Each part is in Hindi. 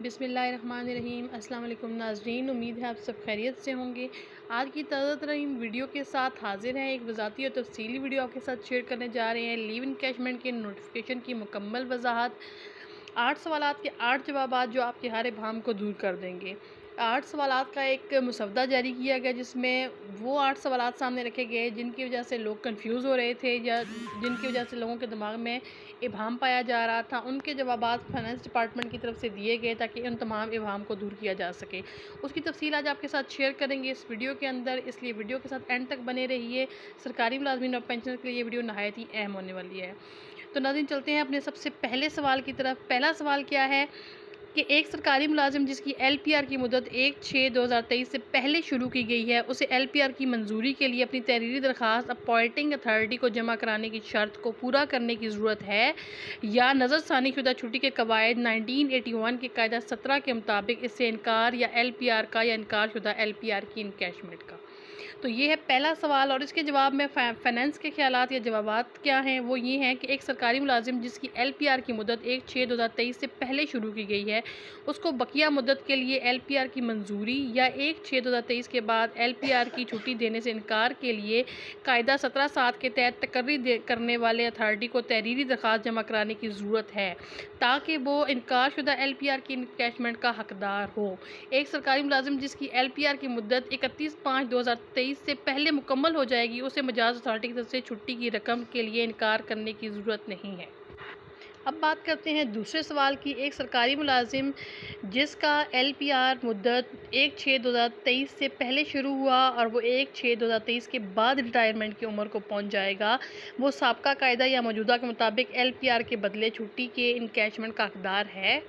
बिस्मिल्लाहिर्रहमानिर्रहीम। अस्सलाम वालेकुम नाज़रीन, उम्मीद है आप सब खैरियत से होंगे। आज की ताज़ा तरीन वीडियो के साथ हाजिर हैं। एक वज़ाती और तफसीली वीडियो आपके साथ शेयर करने जा रहे हैं। लीव इनकैशमेंट के नोटिफिकेशन की मुकम्मल वजाहत, 8 सवालात के 8 जवाबात जो आपके हर इबहम को दूर कर देंगे। 8 सवालात का एक मुसवदा जारी किया गया जिसमें वो 8 सवालात सामने रखे गए जिनकी वजह से लोग कंफ्यूज हो रहे थे या जिनकी वजह से लोगों के दिमाग में इबहम पाया जा रहा था। उनके जवाबात फाइनेंस डिपार्टमेंट की तरफ से दिए गए ताकि उन तमाम इबहम को दूर किया जा सके। उसकी तफसील आज आपके साथ शेयर करेंगे इस वीडियो के अंदर, इसलिए वीडियो के साथ एंड तक बने रहिए। सरकारी मुलाजमीन और पेंशनर के लिए ये वीडियो नहायत ही अहम होने वाली है। तो नाज़रीन, चलते हैं अपने सबसे पहले सवाल की तरफ। पहला सवाल क्या है कि एक सरकारी मुलाजिम जिसकी LPR की मुद्दत 1/6/2023 से पहले शुरू की गई है, उसे LPR की मंजूरी के लिए अपनी तहरीरी दरख्वास्त अपॉइंटिंग अथॉरिटी को जमा कराने की शर्त को पूरा करने की ज़रूरत है या नज़रसानी शुदा छुट्टी के कवायद 1981 के कायदा 17 के मुताबिक इससे इनकार या LPR का या इनकार शुदा LPR की इनकैशमेंट का। तो ये है पहला सवाल और इसके जवाब में फाइनेंस के ख्यालात या जवाबात क्या हैं। वो ये हैं कि एक सरकारी मुलाजिम जिसकी LPR की मुद्दत 1/6/2023 से पहले शुरू की गई है, उसको बकिया मुद्दत के लिए LPR की मंजूरी या 1/6/2023 के बाद LPR की छुट्टी देने से इनकार के लिए कायदा 17(7) के तहत तकर्री करने वाले अथॉरिटी को तहरीरी दरख्वास्त जमा कराने की ज़रूरत है ताकि वो इनकार शुदा LPR की इनकैशमेंट का हकदार हो। एक सरकारी मुलाजिम जिसकी LPR की मुद्दत 31/5/2023 से पहले मुकम्मल हो जाएगी, उसे मजाज अथॉरिटी की तरफ से छुट्टी की रकम के लिए इनकार करने की ज़रूरत नहीं है। अब बात करते हैं दूसरे सवाल की। एक सरकारी मुलाजिम जिसका LPR मुद्दत 1/6/2023 से पहले शुरू हुआ और वो 1/6/2023 के बाद रिटायरमेंट की उम्र को पहुंच जाएगा, वो साबका कायदा या मौजूदा के मुताबिक LPR के बदले छुट्टी के इनकैशमेंट का हकदार है।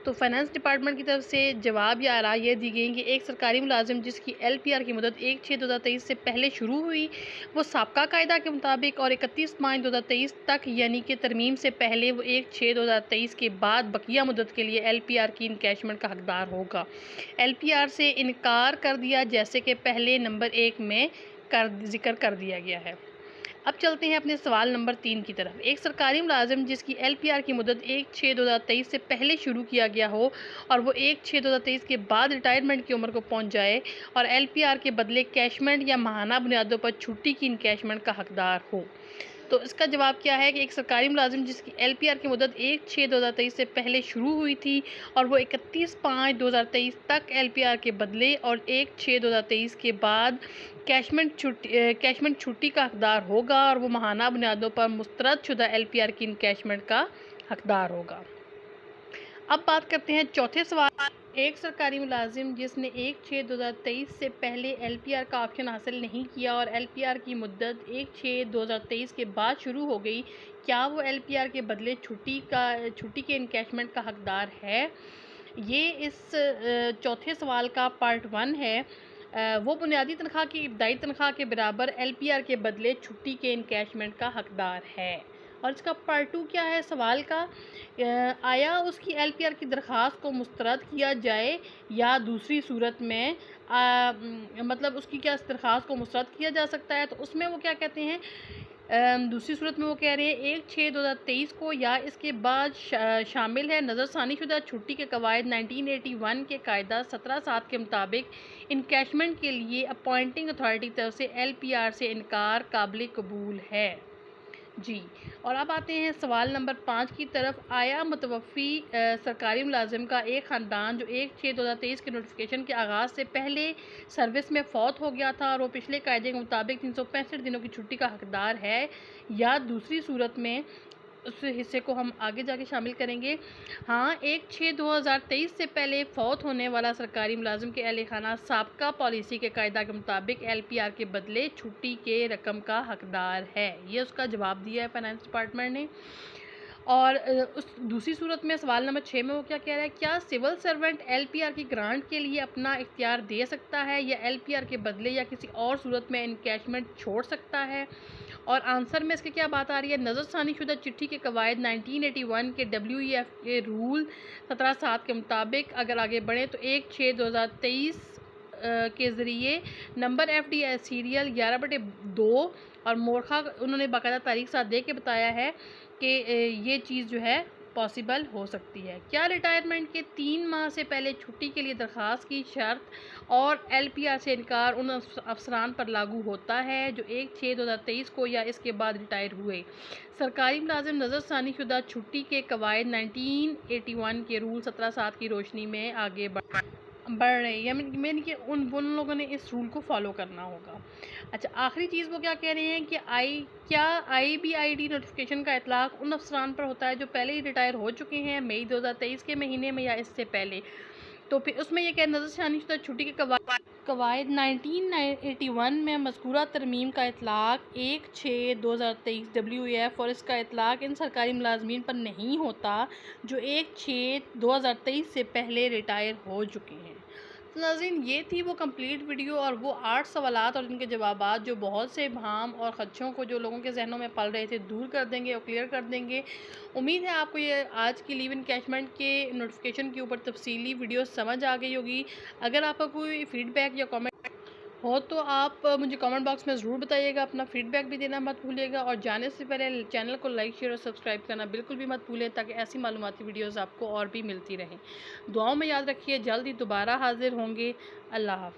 तो फाइनेंस डिपार्टमेंट की तरफ से जवाब या राय ये दी गई कि एक सरकारी मुलाजिम जिसकी LPR की मुद्दत 1/6/2023 से पहले शुरू हुई, वो साबका कायदा के मुताबिक और 31 मार्च 2023 तक यानी कि तरमीम से पहले वो 1/6/2023 के बाद बकिया मुद्दत के लिए LPR की इनकैशमेंट का हकदार होगा। LPR से इनकार कर दिया जैसे कि पहले नंबर 1 में जिक्र कर दिया गया है। अब चलते हैं अपने सवाल नंबर 3 की तरफ। एक सरकारी मुलाजिम जिसकी LPR की मुद्दत 1/6/2023 से पहले शुरू किया गया हो और वो 1/6/2023 के बाद रिटायरमेंट की उम्र को पहुंच जाए और LPR के बदले कैशमेंट या माहाना बुनियादों पर छुट्टी की इनकैशमेंट का हकदार हो। तो इसका जवाब क्या है कि एक सरकारी मुलाजिम जिसकी LPR की मुद्दत 1/6/2023 से पहले शुरू हुई थी और वो 31/5/2023 तक LPR के बदले और 1/6/2023 के बाद कैशमेंट छुट्टी का हकदार होगा और वो माहाना बुनियादों पर मुस्तरद शुदा LPR की इनकैशमेंट का हकदार होगा। अब बात करते हैं चौथे सवाल। एक सरकारी मुलाजिम जिसने 1/6/2023 से पहले LPR का ऑप्शन हासिल नहीं किया और LPR की मुद्दत 1/6/2023 के बाद शुरू हो गई, क्या वो LPR के बदले छुट्टी के इनकैशमेंट का हकदार है? ये इस चौथे सवाल का पार्ट 1 है। वो बुनियादी तनख्वाह की इब्तदाई तनख्वाह के बराबर LPR के बदले छुट्टी के इनकैशमेंट का हकदार है। और इसका पार्ट 2 क्या है सवाल का, आया उसकी LPR की दरख्वास्त को मुस्तरद किया जाए या दूसरी सूरत में मतलब उसकी क्या दरख्वास्त को मुस्तरद किया जा सकता है। तो उसमें वो क्या कहते हैं, दूसरी सूरत में वो कह रहे हैं 1/6/2023 को या इसके बाद शामिल है नज़रसानी शुदा छुट्टी के कवायद 1981 के कायदा 17(7) के मुताबिक इनकैशमेंट के लिए अपॉइंटिंग अथॉरिटी की तरफ से LPR से इनकार काबिल कबूल है जी। और अब आते हैं सवाल नंबर 5 की तरफ। आया मुतवफ़ी सरकारी मुलाजिम का एक ख़ानदान जो 1/6/2023 के नोटिफिकेशन के आगाज़ से पहले सर्विस में फ़ौत हो गया था और वो पिछले कायदे के मुताबिक 365 दिनों की छुट्टी का हकदार है, या दूसरी सूरत में उस हिस्से को हम आगे जाके शामिल करेंगे। हाँ, 1/6/2023 से पहले फ़ौत होने वाला सरकारी मुलाजिम के अहल खाना साबका पॉलिसी के कायदा के मुताबिक LPR के बदले छुट्टी के रकम का हकदार है। ये उसका जवाब दिया है फाइनेंस डिपार्टमेंट ने। और उस दूसरी सूरत में सवाल नंबर 6 में वो क्या कह रहा है, क्या सिविल सर्वेंट LPR की ग्रांट के लिए अपना इख्तियार दे सकता है या LPR के बदले या किसी और सूरत में इनकैशमेंट छोड़ सकता है। और आंसर में इसकी क्या बात आ रही है, नज़रसानी शुदा चिट्ठी के कवायद 1981 के WEF के रूल 17(7) के मुताबिक अगर आगे बढ़े तो 1/6/2023 के ज़रिए नंबर FD सीरियल 11/2 और मोरखा उन्होंने बाकायदा तारीख साथ दे के बताया है कि ये चीज़ जो है पॉसिबल हो सकती है। क्या रिटायरमेंट के 3 माह से पहले छुट्टी के लिए दरख्वास्त की शर्त और LPR से इनकार उन अफसरान पर लागू होता है जो 1/6/2023 को या इसके बाद रिटायर हुए? सरकारी मुलाजिम नज़रसानी शुदा छुट्टी के कवायद 1981 के रूल 17(7) की रोशनी में आगे बढ़ रहे हैं, यानी कि उन लोगों ने इस रूल को फॉलो करना होगा। अच्छा, आखिरी चीज़ वो क्या कह रहे हैं कि क्या IBID नोटिफिकेशन का इतलाक़ उन अफसरान पर होता है जो पहले ही रिटायर हो चुके हैं मई 2023 के महीने में या इससे पहले? तो फिर उसमें ये क्या नज़रसानी शुदा छुट्टी के कवायद 1981 में मज़कूरा तरमीम का इतलाक़ 1/6/2023 WAF और इसका इतलाक़ इन सरकारी मुलाजमीन पर नहीं होता जो 1/6/2023 से पहले रिटायर हो चुके हैं। तो नाज़रीन, ये थी वो कंप्लीट वीडियो और वो 8 सवालात और इनके जवाबात जो बहुत से भाम और ख़दशों को जो लोगों के जहनों में पल रहे थे दूर कर देंगे और क्लियर कर देंगे। उम्मीद है आपको ये आज की लीव इन कैशमेंट के नोटिफिकेशन के ऊपर तफसीली वीडियो समझ आ गई होगी। अगर आपका कोई फ़ीडबैक या कमेंट हो तो आप मुझे कमेंट बॉक्स में ज़रूर बताइएगा। अपना फ़ीडबैक भी देना मत भूलिएगा और जाने से पहले चैनल को लाइक, शेयर और सब्सक्राइब करना बिल्कुल भी मत भूलें ताकि ऐसी मालूमाती वीडियोज़ आपको और भी मिलती रहें। दुआओं में याद रखिए, जल्द ही दोबारा हाज़िर होंगे। अल्लाह हाफ़िज़।